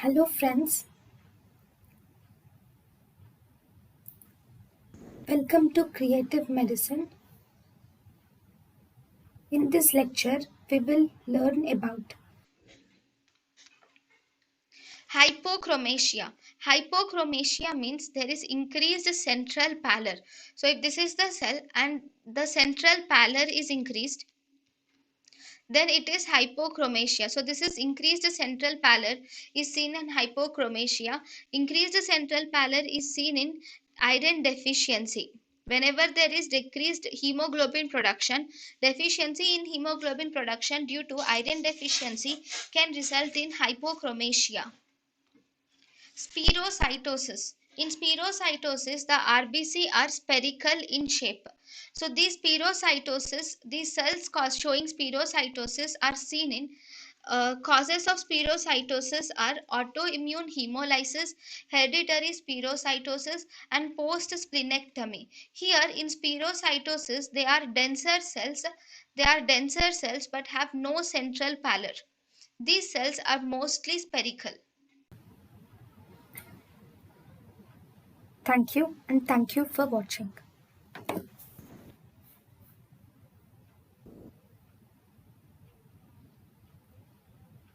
Hello friends, welcome to Creative Medicine. In this lecture, we will learn about Hypochromasia. Hypochromasia means there is increased central pallor. So if this is the cell and the central pallor is increased, then it is hypochromasia. So this is increased central pallor is seen in hypochromasia. Increased central pallor is seen in iron deficiency. Whenever there is decreased hemoglobin production, deficiency in hemoglobin production due to iron deficiency can result in hypochromasia. Spherocytosis. In spherocytosis, the RBC are spherical in shape. So these spherocytosis, these cells showing spherocytosis are seen in causes of spherocytosis are autoimmune hemolysis, hereditary spherocytosis, and post-splenectomy. Here in spherocytosis, they are denser cells. They are denser cells but have no central pallor. These cells are mostly spherical. thank you and thank you for watching.